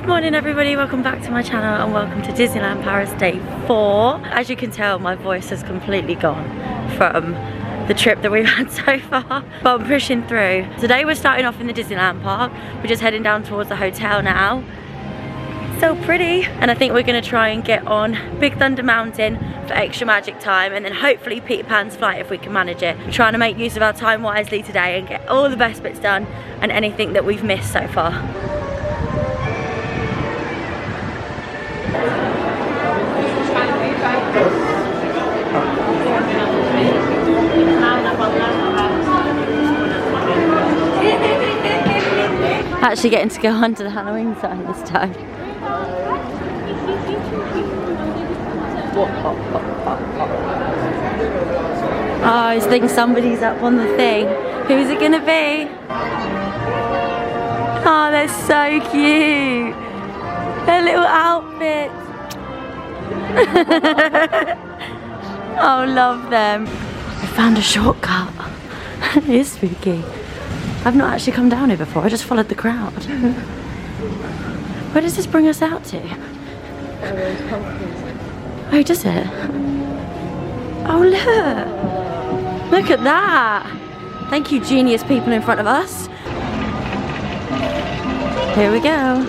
Good morning everybody, welcome back to my channel and welcome to Disneyland Paris Day 4. As you can tell, my voice has completely gone from the trip that we've had so far, but I'm pushing through. Today we're starting off in the Disneyland Park. We're just heading down towards the hotel now. So pretty. And I think we're going to try and get on Big Thunder Mountain for extra magic time, and then hopefully Peter Pan's flight if we can manage it. We're trying to make use of our time wisely today and get all the best bits done and anything that we've missed so far. Actually getting to go onto the Halloween sign this time. Oh, I think somebody's up on the thing. Who's it gonna be? Oh, they're so cute. Their little outfits. Oh, love them. I found a shortcut. It is spooky. I've not actually come down here before, I just followed the crowd. Where does this bring us out to? Oh, does it? Oh, look! Look at that! Thank you, genius people in front of us. Here we go.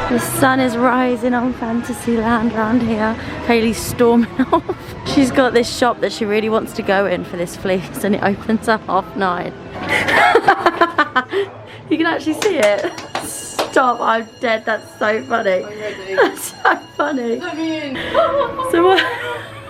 The sun is rising on Fantasyland around here. Kaylee's storming off. She's got this shop that she really wants to go in for this fleece, and it opens at 9:30. You can actually see it. Stop, I'm dead, that's so funny. That's so funny. So what?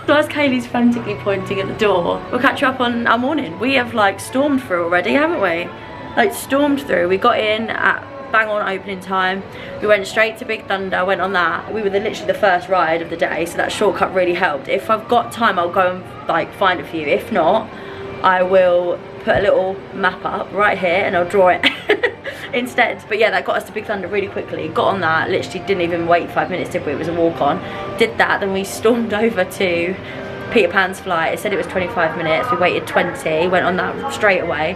So as Kaylee's frantically pointing at the door, we'll catch you up on our morning. We have like stormed through already, haven't we? Like stormed through. We got in at bang on opening time. We went straight to Big Thunder, went on that. We were literally the first ride of the day, so that shortcut really helped. If I've got time, I'll go and like find a few. If not, I will put a little map up right here and I'll draw it instead. But yeah, that got us to Big Thunder really quickly. Got on that, literally didn't even wait 5 minutes, did we? It was a walk on. Did that, then we stormed over to Peter Pan's flight. It said it was 25 minutes. We waited 20, went on that straight away.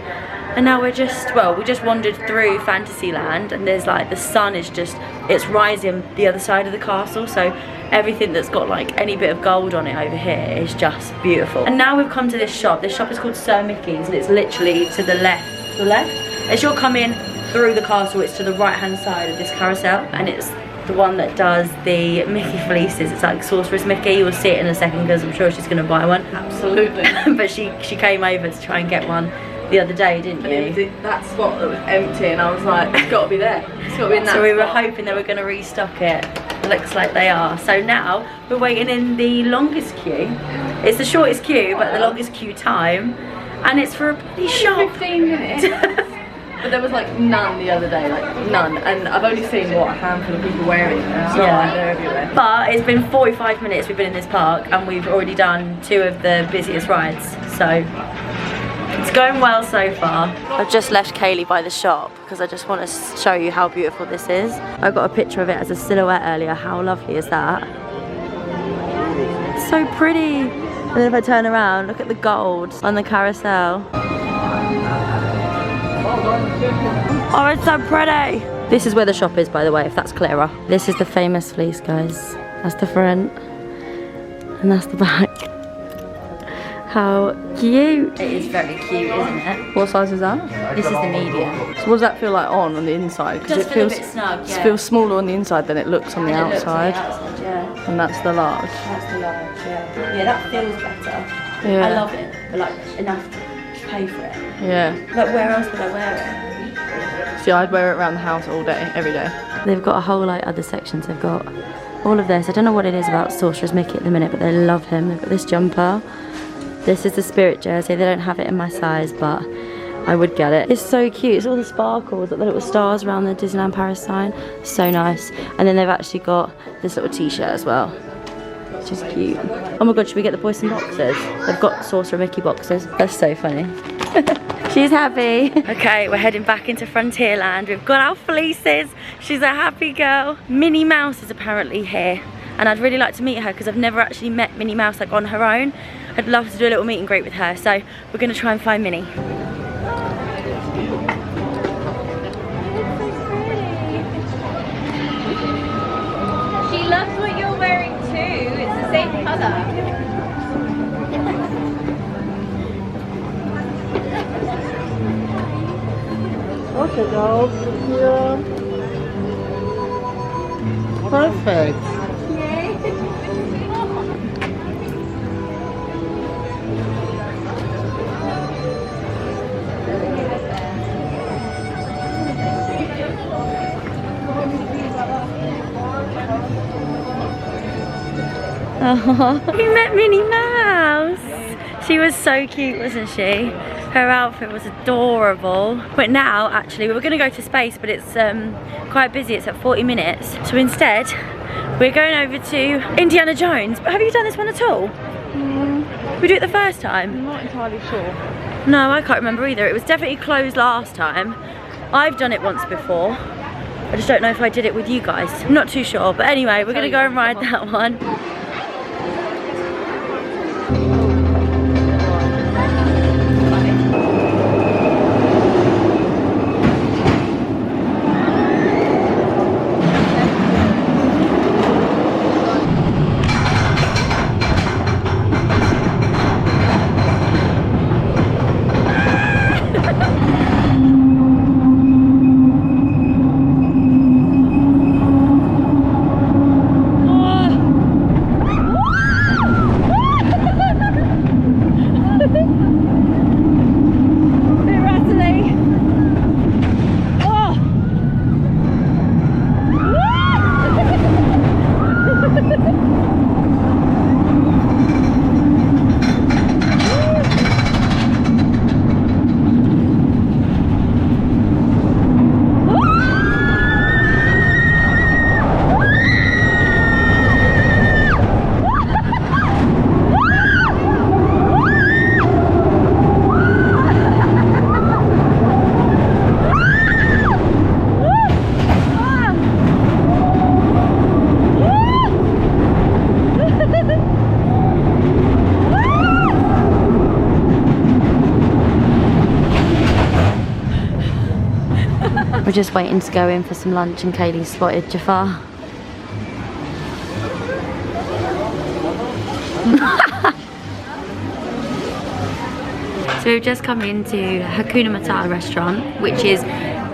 And now we're just, well, we just wandered through Fantasyland, and there's like, the sun is just, it's rising the other side of the castle, so everything that's got like any bit of gold on it over here is just beautiful. And now we've come to this shop. This shop is called Sir Mickey's, and it's literally to the left. To the left? As you're coming through the castle, it's to the right hand side of this carousel, and it's the one that does the Mickey fleeces. It's like Sorceress Mickey. You'll see it in a second because I'm sure she's going to buy one. Absolutely. But she came over to try and get one the other day, didn't you? That spot that was empty, and I was like, it's got to be there. It's got to be in that So we were spot. hoping they were going to restock it. Looks like they are. So now we're waiting in the longest queue. It's the shortest queue, but the longest queue time, and it's for a bloody shop. 15 minutes. But there was like none the other day, like none. And I've only seen what, a handful of people wearing them. It's not like they're everywhere. But it's been 45 minutes we've been in this park, and we've already done 2 of the busiest rides. So it's going well so far. I've just left Kaylee by the shop because I just want to show you how beautiful this is. I got a picture of it as a silhouette earlier. How lovely is that? It's so pretty. And then if I turn around, look at the gold on the carousel. Oh, it's so pretty. This is where the shop is, by the way, if that's clearer. This is the famous fleece, guys. That's the front. And that's the back. How cute. It is very cute, isn't it? What size is that? This is the medium. So what does that feel like on the inside? Because Does it feel feels a bit snug, yeah. It feels smaller on the inside than it looks on the And it looks on outside. the outside, yeah. And that's the large. That's the large, yeah. Yeah, that feels better. Yeah. I love it, but like enough to pay for it. Yeah. Like where else would I wear See, I'd wear it around the house all day, every day. it? They've got a whole like other sections. They've got all of this. I don't know what it is about Sorceress Mickey at the minute, but they love him. They've got this jumper. This is the Spirit jersey. They don't have it in my size, but I would get it. It's so cute. It's all the sparkles, like the little stars around the Disneyland Paris sign. So nice. And then they've actually got this little t-shirt as well, which is cute. Oh my god, should we get the boys some boxes? They've got Sorcerer Mickey boxes. That's so funny. She's happy. Okay, we're heading back into Frontierland. We've got our fleeces. She's a happy girl. Minnie Mouse is apparently here, and I'd really like to meet her because I've never actually met Minnie Mouse like on her own. I'd love to do a little meet and greet with her, so we're gonna try and find Minnie. She loves what you're wearing too. It's the same colour. Okay, dolls. Yeah. Perfect. Oh, we met Minnie Mouse. She was so cute, wasn't she? Her outfit was adorable. But now, actually, we were going to go to space, but it's quite busy. It's at 40 minutes. So instead, we're going over to Indiana Jones. But have you done this one at all? We do it the first time? I'm not entirely sure. No, I can't remember either. It was definitely closed last time. I've done it once before. I just don't know if I did it with you guys. I'm not too sure. But anyway, we're going to go and ride that one. We're just waiting to go in for some lunch and Kaylee's spotted Jafar. So we've just come into Hakuna Matata restaurant, which is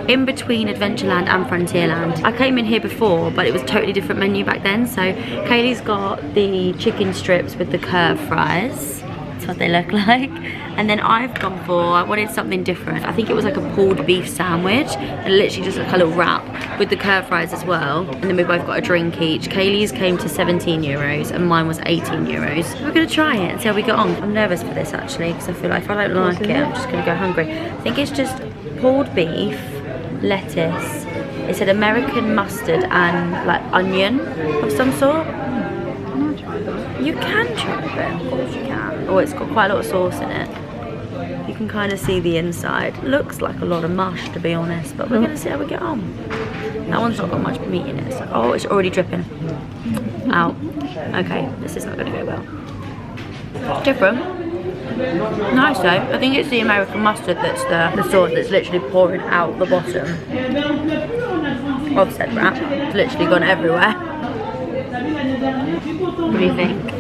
in between Adventureland and Frontierland. I came in here before, but it was a totally different menu back then. So Kaylee's got the chicken strips with the curved fries. That's what they look like. And then I've gone for, I wanted something different. I think it was like a pulled beef sandwich, and literally just like a little wrap with the curved fries as well. And then we both got a drink each. Kaylee's came to 17 euros and mine was 18 euros. We're gonna try it and see how we get on. I'm nervous for this actually, because I feel like if I don't like it, I'm just gonna go hungry. I think it's just pulled beef, lettuce. It said American mustard and like onion of some sort. You can try it, of course you can. Oh, it's got quite a lot of sauce in it. You can kind of see the inside. Looks like a lot of mush, to be honest, but we're gonna see how we get on. That one's not got much meat in it. So, oh, it's already dripping. Ow. Okay, this is not gonna go well. Different. Nice though. I think it's the American mustard that's the sauce that's literally pouring out the bottom of said wrap. It's literally gone everywhere. What do you think?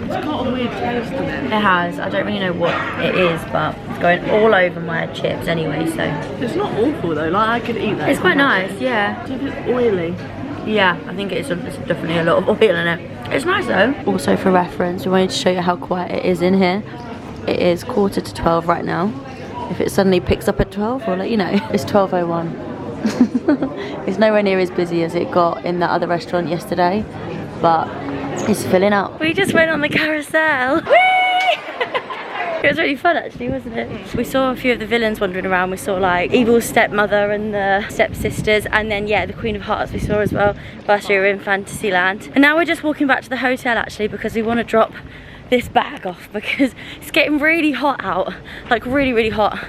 It's got a weird taste in it. It has. I don't really know what it is, but it's going all over my chips anyway, so. It's not awful though, like I could eat that. It's quite nice, yeah. It's a bit oily. Yeah, I think it's definitely a lot of oil in it. It's nice though. Also for reference, we wanted to show you how quiet it is in here. It is 11:45 right now. If it suddenly picks up at 12, we'll let you know. It's 12:01. It's nowhere near as busy as it got in that other restaurant yesterday, but it's filling up. We just went on the carousel. It was really fun actually, wasn't it? We saw a few of the villains wandering around. We saw like Evil's stepmother and the stepsisters, and then yeah, the Queen of Hearts we saw as well whilst we were in Fantasyland. And now we're just walking back to the hotel actually, because we want to drop this bag off because it's getting really hot out, like really hot.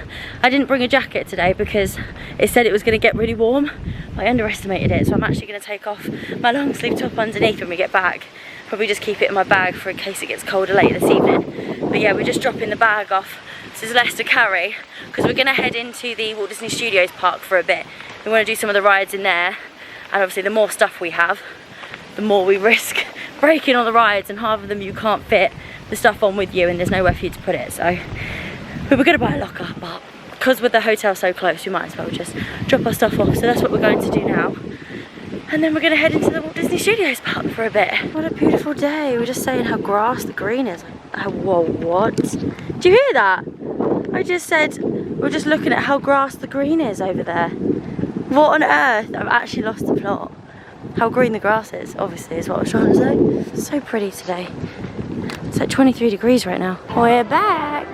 I didn't bring a jacket today because it said it was going to get really warm. I underestimated it, so I'm actually going to take off my long sleeve top underneath when we get back. Probably just keep it in my bag for in case it gets colder later this evening. But yeah, we're just dropping the bag off. This is less to carry because we're going to head into the Walt Disney Studios Park for a bit. We want to do some of the rides in there, and obviously the more stuff we have, the more we risk breaking on the rides, and half of them you can't fit the stuff on with you and there's nowhere for you to put it. So we were going to buy a locker, but because with the hotel so close, we might as well just drop our stuff off. So that's what we're going to do now. And then we're going to head into the Walt Disney Studios Park for a bit. What a beautiful day. We're just saying how grass the green is. Whoa, what? Do you hear that? I just said we're just looking at how grass the green is over there. What on earth? I've actually lost the plot. How green the grass is, obviously, is what I was trying to say. It's so pretty today. It's like 23 degrees right now. We're back.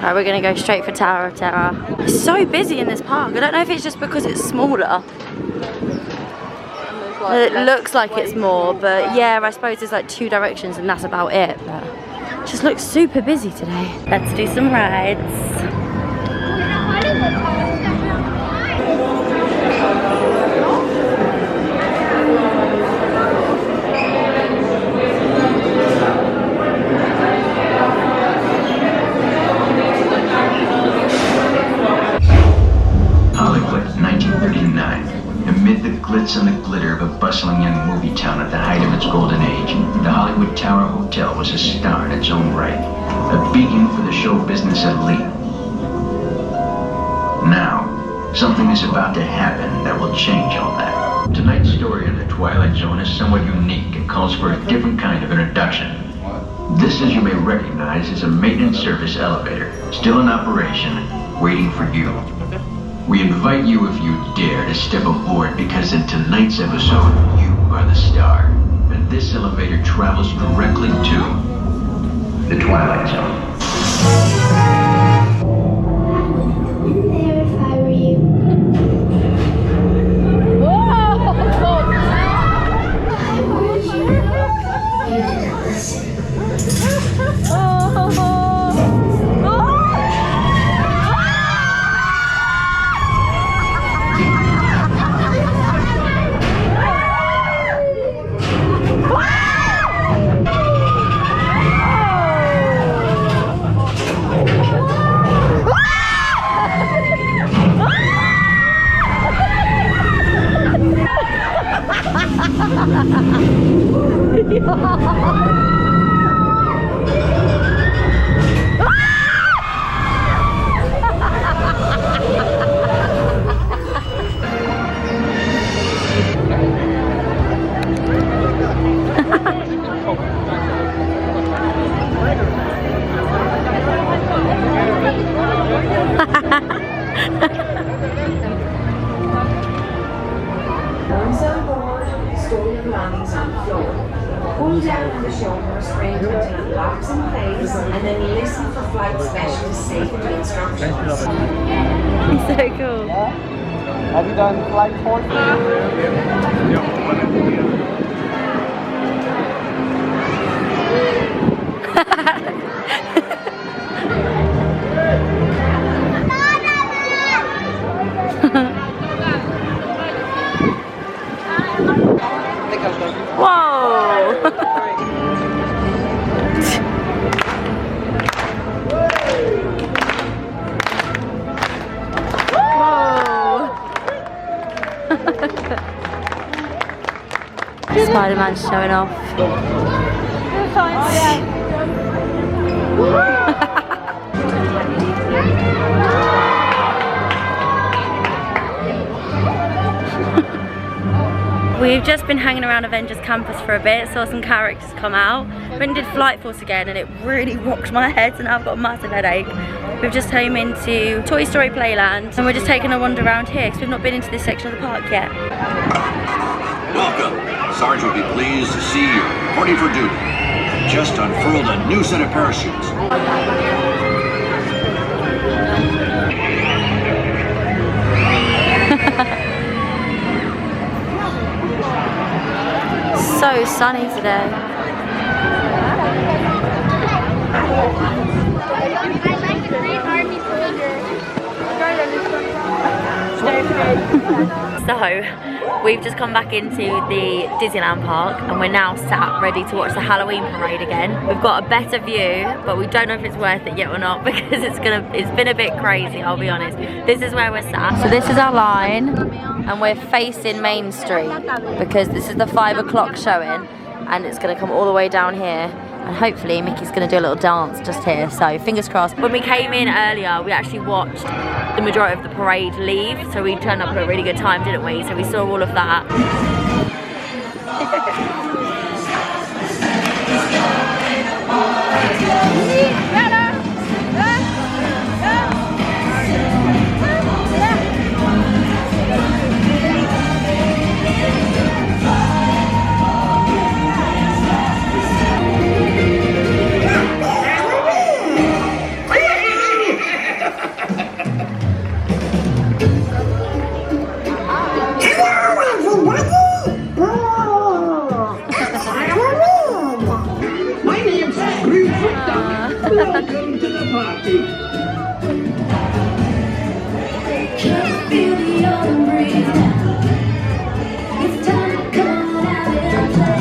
Right, we're going to go straight for Tower of Terror. It's so busy in this park. I don't know if it's just because it's smaller. It looks like it's more, but yeah, I suppose there's like 2 directions and that's about it. But it just looks super busy today. Let's do some rides. Hollywood, 1939. Amid the glitz and the glitter of a bustling young movie town at the height of its golden age, the Hollywood Tower Hotel was a star in its own right, a beacon for the show business elite. Now, something is about to happen that will change all that. Tonight's story in the Twilight Zone is somewhat unique and calls for a different kind of introduction. This, as you may recognize, is a maintenance service elevator, still in operation, waiting for you. We invite you, if you dare, to step aboard, because in tonight's episode, you are the star. And this elevator travels directly to the Twilight Zone. There if I were you. seats in place and then listen for flight specialists say the instructions. So cool. Have you done flight 14? Whoa! Spider-Man's showing off. We've just been hanging around Avengers campus for a bit, saw some characters come out. Went and did Flight Force again and it really rocked my head, so now I've got a massive headache. We've just came into Story Playland and we're just taking a wander around here because we've not been into this section of the park yet. Welcome. Sergeant will be pleased to see you reporting for duty. Just unfurled a new set of parachutes. So sunny today. So, we've just come back into the Disneyland Park and we're now sat ready to watch the Halloween parade again. We've got a better view, but we don't know if it's worth it yet or not because it's been a bit crazy, I'll be honest. This is where we're sat. So this is our line and we're facing Main Street because this is the 5 o'clock showing and it's gonna come all the way down here. And hopefully Mickey's going to do a little dance just here, so fingers crossed. When we came in earlier, we actually watched the majority of the parade leave, so we turned up at a really good time, didn't we? So we saw all of that. Welcome to the party. Can't feel the autumn breeze now. It's time to come out and play.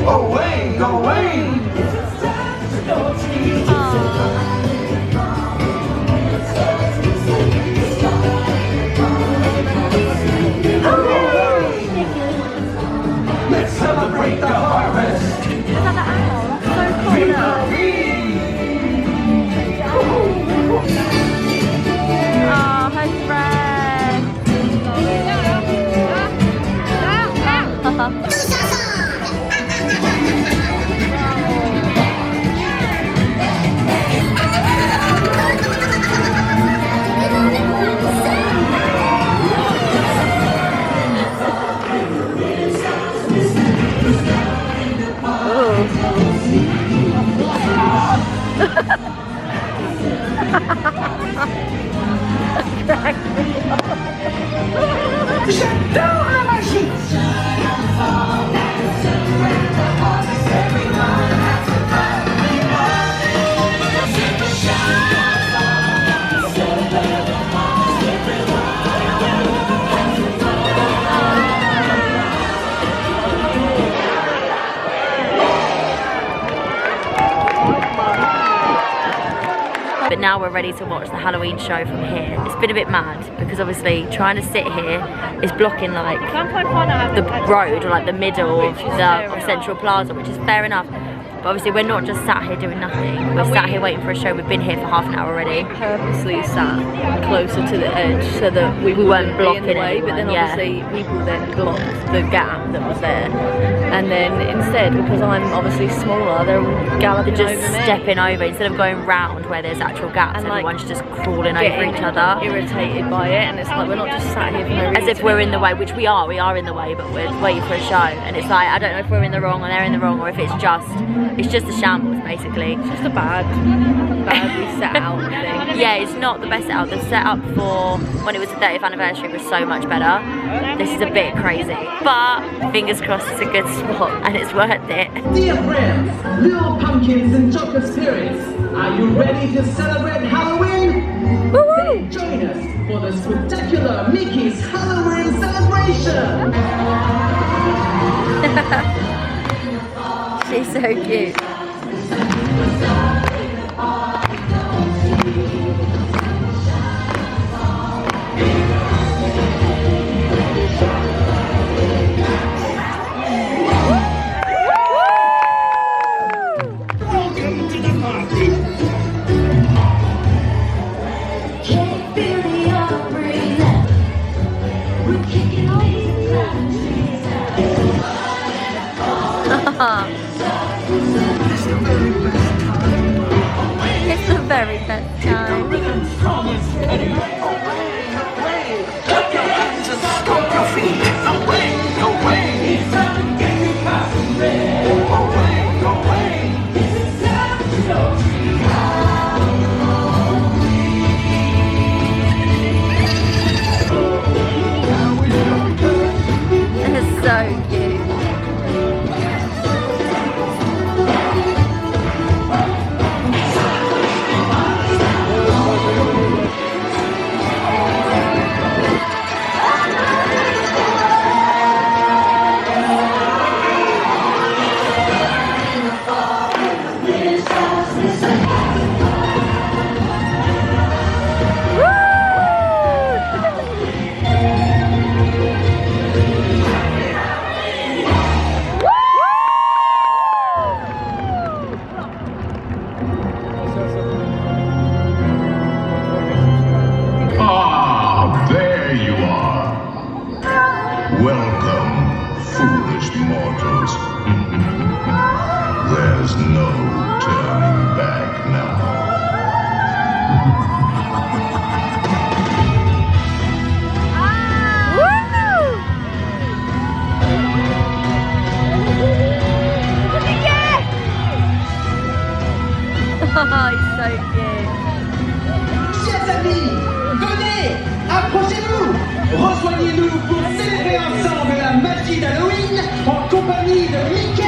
Away, away! Let's celebrate the harvest! Oh, hi Fred! J'adore la magie. But now we're ready to watch the Halloween show from here. It's been a bit mad because obviously trying to sit here is blocking like the road or like the middle of Central Plaza, which is fair enough. But obviously we're not just sat here doing nothing. We're sat here waiting for a show. We've been here for half an hour already. Purposely sat closer to the edge so that we weren't blocking the way, but then obviously people then blocked the gap that was there. And then instead, because I'm obviously smaller, they're all galloping Just over me. stepping over instead of going round where there's actual gaps. And, like, Everyone's just crawling over each other. Irritated by it, and it's like we're not just sat here for no reason. As if we're in the way, which we are in the way, but we're waiting for a show. And it's like, I don't know if we're in the wrong or they're in the wrong, or if it's just a shambles basically. It's just a badly set out thing. Yeah, it's not the best setup. The setup for when it was the 30th anniversary was so much better. This is a bit crazy, but fingers crossed it's a good spot and it's worth it. Dear friends, little pumpkins and chocolate spirits, are you ready to celebrate Halloween? Then join us for the spectacular Mickey's Halloween celebration! She's so cute. It's the very best time. Clap your hands and stomp your feet. Away, away. Away, away. It's so cute. Welcome, foolish mortals. There's no turning back now. Oh, he's so cute. Chers amis, venez, approchez-vous, rejoignez-nous pour célébrer ensemble la magie d'Halloween en compagnie de Mickey.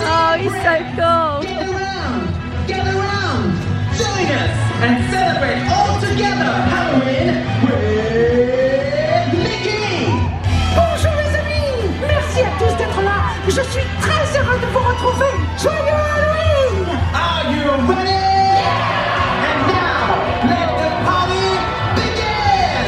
Oh, he's so cool. Get around, join us and celebrate all together Halloween with Mickey. Bonjour les amis, merci à tous d'être là. Je suis très heureux de vous retrouver. Joyeux Halloween! Are you ready? Yeah! And now, let the party begin!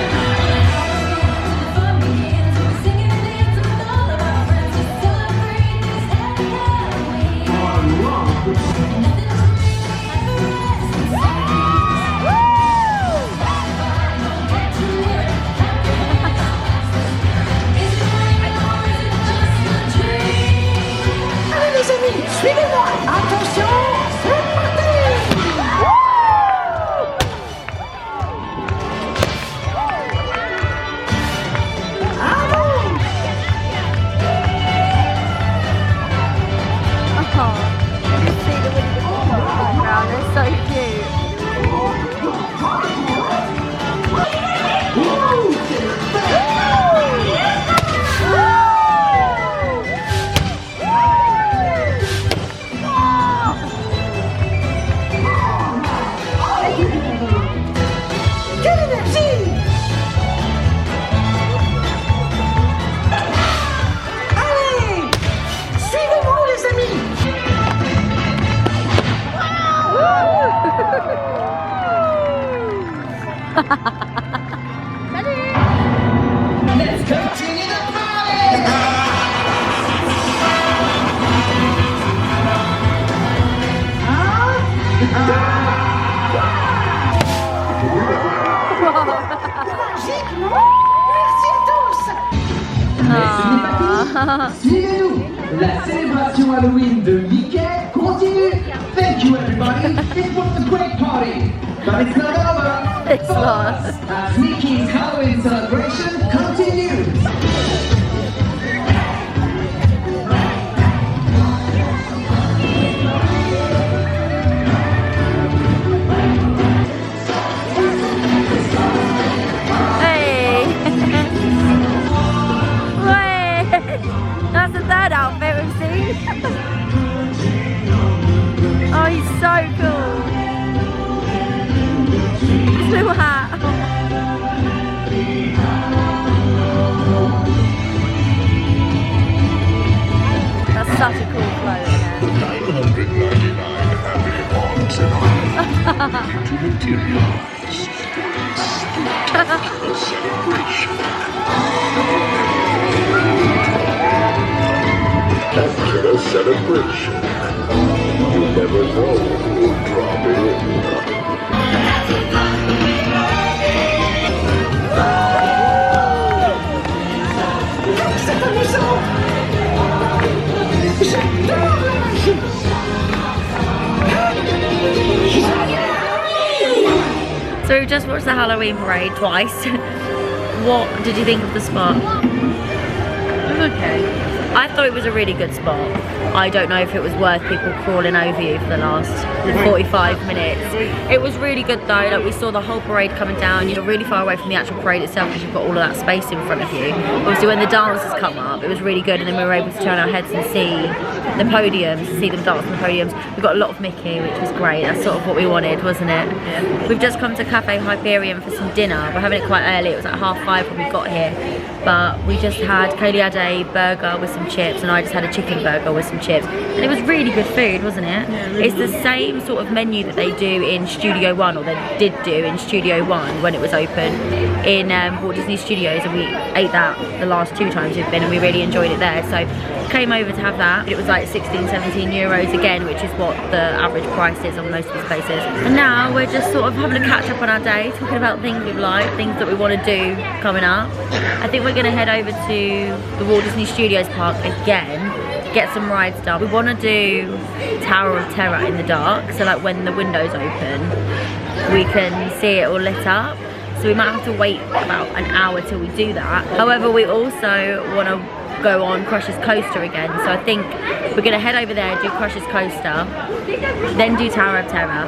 Allez les amis, suivez-moi! Attention, c'est parti! They're so cute. Quelle énergie! Allez! Suivez-moi les amis! Let's continue the party! Magique, non? Merci à tous. Mais ce n'est pas fini. Suivez-nous. La célébration Halloween de Mickey continue. Thank you, everybody. It was a great party. But it's not over. It's not. As Mickey's Halloween celebration continues. That's the third outfit we've seen. Oh, he's so cool. His little hat. That's such a cool clothes. 999 happy bonds in our to materialize. A celebration. After a celebration, you never know who'll drop in. C'est amusant. J'adore la magie. So we've just watched the Halloween parade twice. What did you think of the spot? It was okay. I thought it was a really good spot. I don't know if it was worth people crawling over you for the last 45 minutes. It was really good though. Like, we saw the whole parade coming down. You're really far away from the actual parade itself because you've got all of that space in front of you. Obviously when the dancers come up, it was really good, and then we were able to turn our heads and see the podiums, see them dance on the podiums. We got a lot of Mickey, which was great. That's sort of what we wanted, wasn't it? Yeah. We've just come to Cafe Hyperion for some dinner. We're having it quite early. It was like 5:30 when we got here. But we just had, Kaylee had a burger with some chips, and I just had a chicken burger with some chips. And it was really good food, wasn't it? Yeah, really it's the same sort of menu that they do in Studio One, or they did do in Studio One when it was open in Walt Disney Studios, and we ate that the last 2 times we've been, and we really enjoyed it there. So came over to have that. It was like 16-17 euros again, which is what the average price is on most of these places. And now we're just sort of having a catch up on our day, talking about things we've liked, things that we want to do coming up. I think we're going to head over to the Walt Disney Studios Park again, get some rides done. We want to do Tower of Terror in the dark, so like when the windows open we can see it all lit up. So we might have to wait about an hour till we do that. However, we also want to go on Crush's Coaster again, so I think we're going to head over there, do Crush's Coaster, then do Tower of Terror,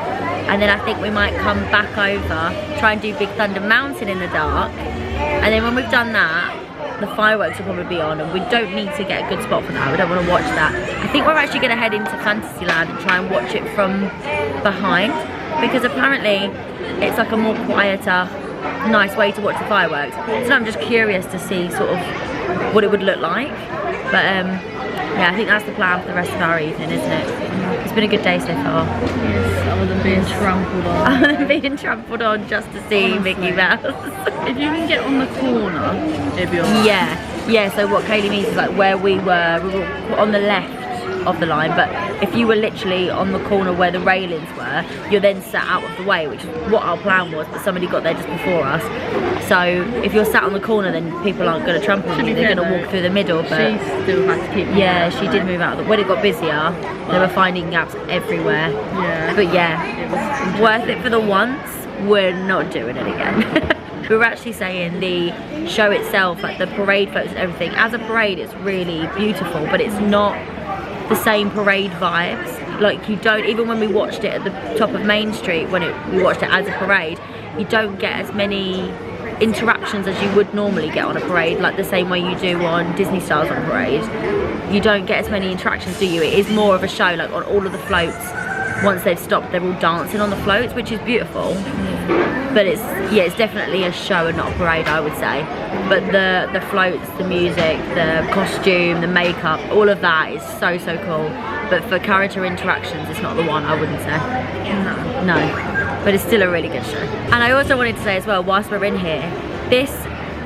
and then I think we might come back over, try and do Big Thunder Mountain in the dark, and then when we've done that, the fireworks will probably be on, and we don't need to get a good spot for that. We don't want to watch that. I think we're actually going to head into Fantasyland and try and watch it from behind, because apparently it's like a more quieter, nice way to watch the fireworks. So I'm just curious to see sort of what it would look like. But yeah, I think that's the plan for the rest of our evening, isn't it? It's been a good day so far. Yes, other than being trampled on. Other than being trampled on just to see Honestly. Mickey Mouse. If you can get on the corner, it'd be alright. Yeah, so what Kaylee means is like where we were on the left of the line, but if you were literally on the corner where the railings were, you're then sat out of the way, which is what our plan was, but somebody got there just before us. So if you're sat on the corner, then people aren't going to trample on you, they're going to walk through the middle. But she still had to keep she did move out. When it got busier, they were finding gaps everywhere. Yeah. But yeah, It was worth it for the once. We're not doing it again. We were actually saying the show itself, like the parade photos and everything, as a parade it's really beautiful, but it's not the same parade vibes. Like you don't, even when we watched it at the top of Main Street, when we watched it as a parade, you don't get as many interactions as you would normally get on a parade, like the same way you do on Disney Stars on a parade. You don't get as many interactions, do you? It is more of a show, like on all of the floats. Once they've stopped, they're all dancing on the floats, which is beautiful. But it's definitely a show and not a parade, I would say. But the floats, the music, the costume, the makeup, all of that is so cool. But for character interactions, it's not the one, I wouldn't say. No. But it's still a really good show. And I also wanted to say as well, whilst we're in here, this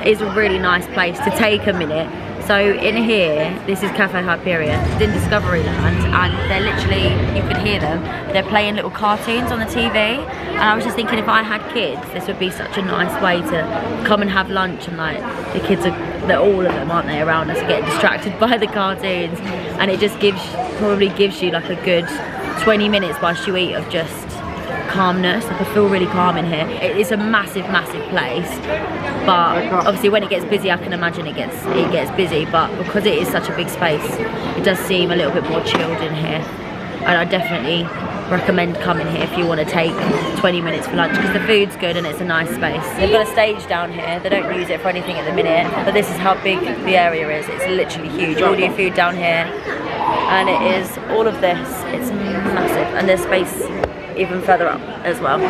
is a really nice place to take a minute, So in here, this is Cafe Hyperion, it's in Discoveryland, and they're literally, you can hear them, they're playing little cartoons on the TV, and I was just thinking if I had kids, this would be such a nice way to come and have lunch, and like, the kids are, they're all of them, aren't they, around us, getting distracted by the cartoons, and it just probably gives you like a good 20 minutes whilst you eat of just calmness. Like, I feel really calm in here. It is a massive place, but obviously when it gets busy, I can imagine it gets busy, but because it is such a big space, it does seem a little bit more chilled in here, and I definitely recommend coming here if you want to take 20 minutes for lunch, because the food's good and it's a nice space. They've got a stage down here. They don't use it for anything at the minute, but this is how big the area is. It's literally huge. All your food down here, and it is all of this. It's massive, and there's space even further up as well.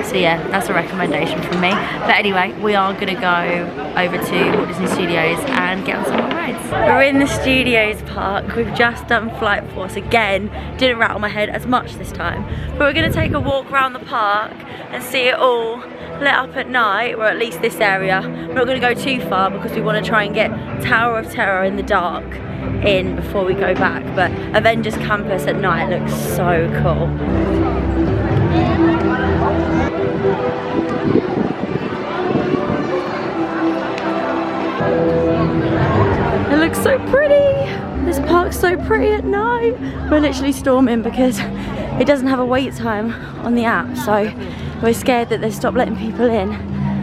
So yeah, that's a recommendation from me. But anyway, we are gonna go over to Walt Disney Studios and get on some more rides. We're in the Studios Park. We've just done Flight Force again. Didn't rattle my head as much this time. But we're gonna take a walk around the park and see it all lit up at night, or at least this area. We're not gonna go too far because we wanna try and get Tower of Terror in the dark in before we go back. But Avengers Campus at night looks so cool. It looks so pretty. This park's so pretty at night. We're literally storming because it doesn't have a wait time on the app, so we're scared that they stop letting people in,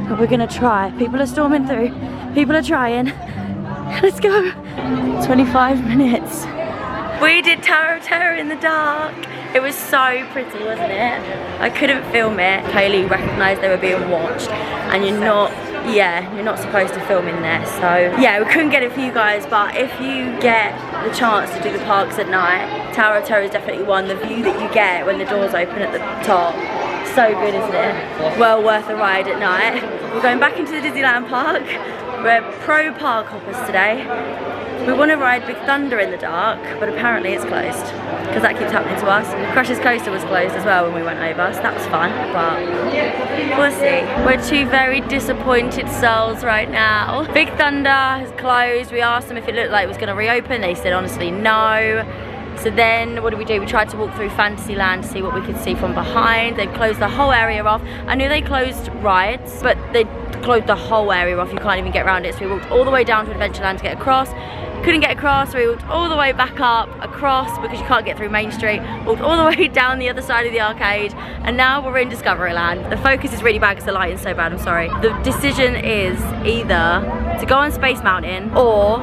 but we're gonna try. People are storming through, people are trying. Let's go. 25 minutes. We did Tower of Terror in the dark. It was so pretty, wasn't it? I couldn't film it. Kaylee recognised they were being watched, and you're not supposed to film in there. So yeah, we couldn't get it for you guys, but if you get the chance to do the parks at night, Tower of Terror is definitely one. The view that you get when the doors open at the top, so good, isn't it? Well worth a ride at night. We're going back into the Disneyland Park. We're pro park hoppers today. We want to ride Big Thunder in the dark, but apparently it's closed, because that keeps happening to us. Crush's Coaster was closed as well when we went over, so that was fun, but we'll see. We're two very disappointed souls right now. Big Thunder has closed. We asked them if it looked like it was going to reopen. They said honestly no. So then what did we do? We tried to walk through Fantasyland to see what we could see from behind. They've closed the whole area off. I knew they closed rides, but they closed the whole area off. You can't even get around it. So we walked all the way down to Adventureland to get across. Couldn't get across, so we walked all the way back up, across, because you can't get through Main Street. Walked all the way down the other side of the arcade, and now we're in Discoveryland. The focus is really bad because the lighting's so bad, I'm sorry. The decision is either to go on Space Mountain or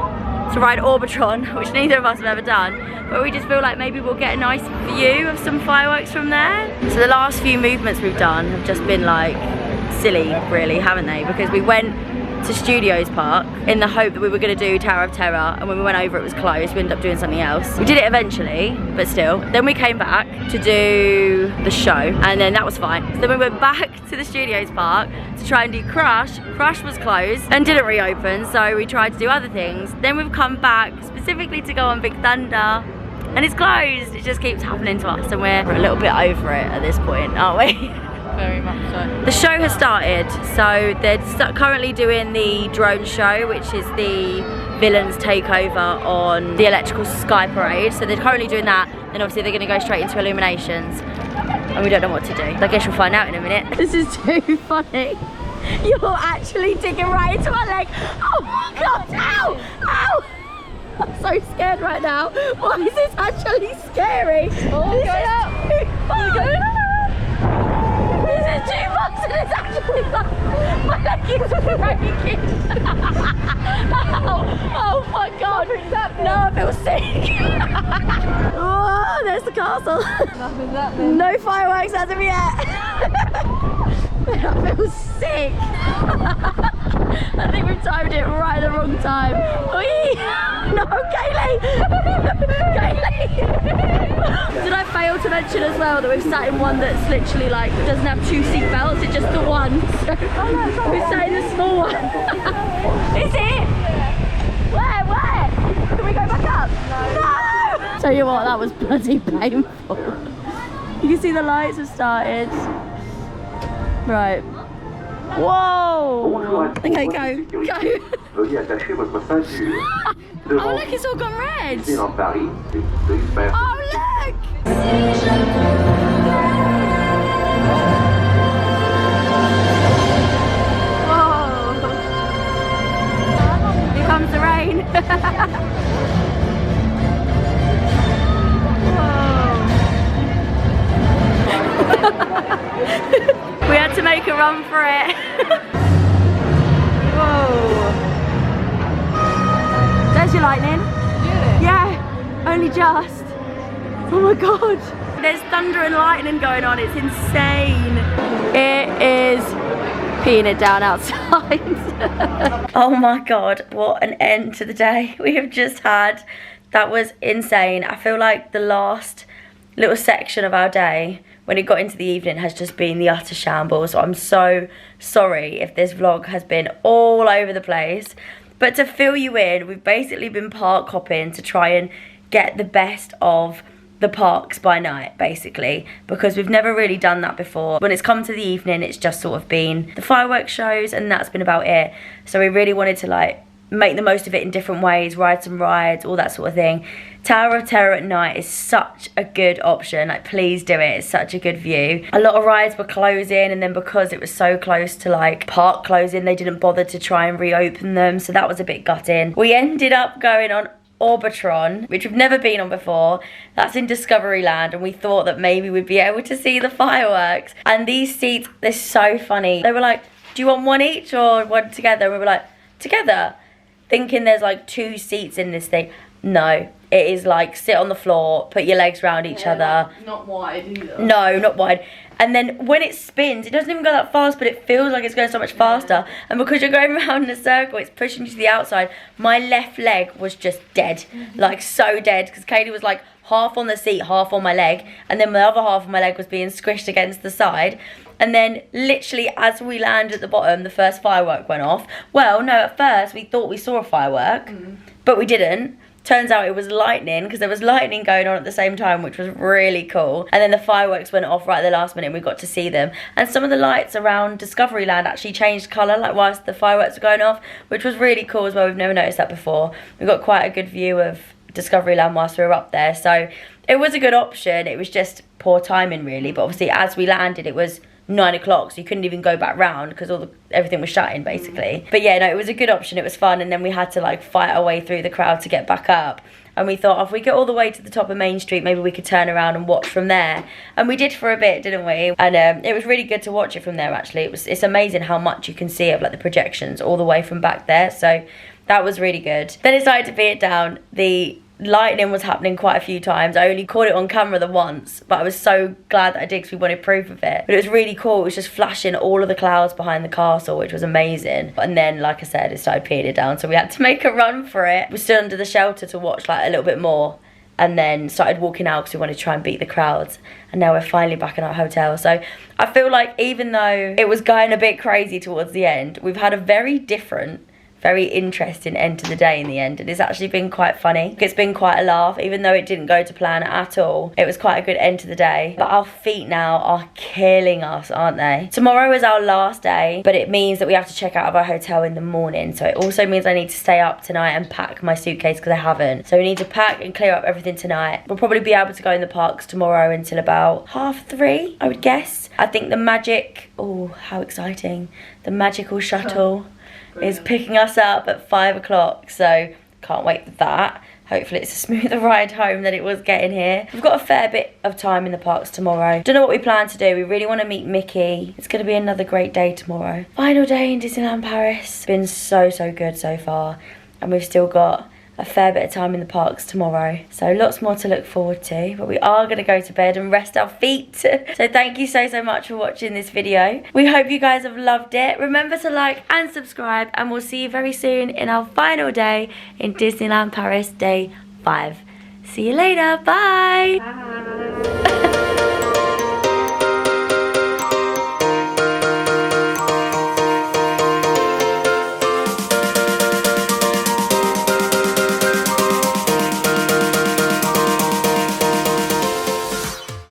to ride Orbitron, which neither of us have ever done, but we just feel like maybe we'll get a nice view of some fireworks from there. So the last few movements we've done have just been like silly, really, haven't they? Because we went to Studios Park in the hope that we were going to do Tower of Terror, and when we went over it was closed. We ended up doing something else. We did it eventually, but still. Then we came back to do the show, and then that was fine. So then we went back to the Studios Park to try and do Crush. Crush was closed and didn't reopen, so we tried to do other things. Then we've come back specifically to go on Big Thunder, and it's closed. It just keeps happening to us, and we're a little bit over it at this point, aren't we? Very much so. The show has started, so they're currently doing the drone show, which is the villains takeover on the electrical sky parade. So they're currently doing that, and obviously they're going to go straight into Illuminations, and we don't know what to do. I guess you'll find out in a minute. This is too funny. You're actually digging right into my leg. Oh my god, ow, ow. I'm so scared right now. Why is this actually scary? Oh, this is too fun. This is too much, and it's actually like, my leg is breaking. Oh my god. No, I feel sick. Oh, there's the castle. Nothing's happening. No fireworks as of yet. I feel sick. I think we've timed it right at the wrong time. Whee! No, Kaylee! Kaylee! Did I fail to mention as well that we've sat in one that's literally like, doesn't have two seat belts, it's just the one. So we sat in the small one. Is it? Where? Can we go back up? No! Tell you what, that was bloody painful. You can see the lights have started. Right. Whoa! Okay, go. Veuillez attacher votre ceinture. Oh look, it's all gone red. Disneyland Paris, c'est Oh look! Whoa! Here comes the rain. We had to make a run for it. Whoa. There's your lightning. Yeah, only just. Oh my god. There's thunder and lightning going on. It's insane. It is peeing it down outside. Oh my god, what an end to the day we have just had. That was insane. I feel like the last little section of our day, when it got into the evening, has just been the utter shambles. So I'm so sorry if this vlog has been all over the place. But to fill you in, we've basically been park hopping to try and get the best of the parks by night, basically, because we've never really done that before. When it's come to the evening, it's just sort of been the fireworks shows and that's been about it. So we really wanted to like make the most of it in different ways, ride some rides, all that sort of thing. Tower of Terror at night is such a good option. Like, please do it. It's such a good view. A lot of rides were closing, and then because it was so close to like park closing, they didn't bother to try and reopen them, so that was a bit gutting. We ended up going on Orbitron, which we've never been on before. That's in Discoveryland, and we thought that maybe we'd be able to see the fireworks. And these seats, they're so funny. They were like, do you want one each or one together? And we were like, together, thinking there's like 2 seats in this thing. No, it is like sit on the floor, put your legs around each other. Like, not wide either. No, not wide. And then when it spins, it doesn't even go that fast, but it feels like it's going so much faster. And because you're going around in a circle, it's pushing you to the outside. My left leg was just dead, like so dead, because Katie was like half on the seat, half on my leg, and then the other half of my leg was being squished against the side. And then literally as we landed at the bottom, the first firework went off. Well, no, at first we thought we saw a firework, but we didn't. Turns out it was lightning, because there was lightning going on at the same time, which was really cool. And then the fireworks went off right at the last minute and we got to see them. And some of the lights around Discoveryland actually changed colour, like whilst the fireworks were going off, which was really cool as well. We've never noticed that before. We got quite a good view of Discoveryland whilst we were up there. So it was a good option. It was just poor timing really. But obviously as we landed, it was 9 o'clock, so you couldn't even go back round because everything was shutting basically. But yeah, no, it was a good option. It was fun, and then we had to like fight our way through the crowd to get back up. And we thought if we get all the way to the top of Main Street, maybe we could turn around and watch from there. And we did for a bit, didn't we? And it was really good to watch it from there actually. It's amazing how much you can see of like the projections all the way from back there. So that was really good. Then it started to beat it down. The lightning was happening quite a few times. I only caught it on camera the once, but I was so glad that I did because we wanted proof of it. But it was really cool. It was just flashing all of the clouds behind the castle, which was amazing. And then, like I said, it started peeing it down, so we had to make a run for it. We stood under the shelter to watch like a little bit more, and then started walking out because we wanted to try and beat the crowds. And now we're finally back in our hotel. So I feel like even though it was going a bit crazy towards the end, we've had a very different, very interesting end to the day in the end, and it's actually been quite funny. It's been quite a laugh, even though it didn't go to plan at all. It was quite a good end to the day. But our feet now are killing us, aren't they? Tomorrow is our last day, but it means that we have to check out of our hotel in the morning. So it also means I need to stay up tonight and pack my suitcase because I haven't. So we need to pack and clear up everything tonight. We'll probably be able to go in the parks tomorrow until about 3:30, I would guess. I think the magic, oh, how exciting. The magical shuttle is picking us up at 5 o'clock, so can't wait for that. Hopefully it's a smoother ride home than it was getting here. We've got a fair bit of time in the parks tomorrow. Don't know what we plan to do. We really want to meet Mickey. It's going to be another great day tomorrow. Final day in Disneyland Paris. Been so good so far, and we've still got a fair bit of time in the parks tomorrow, so lots more to look forward to. But we are going to go to bed and rest our feet. So thank you so much for watching this video. We hope you guys have loved it. Remember to like and subscribe, and we'll see you very soon in our final day in Disneyland Paris, day 5. See you later. Bye.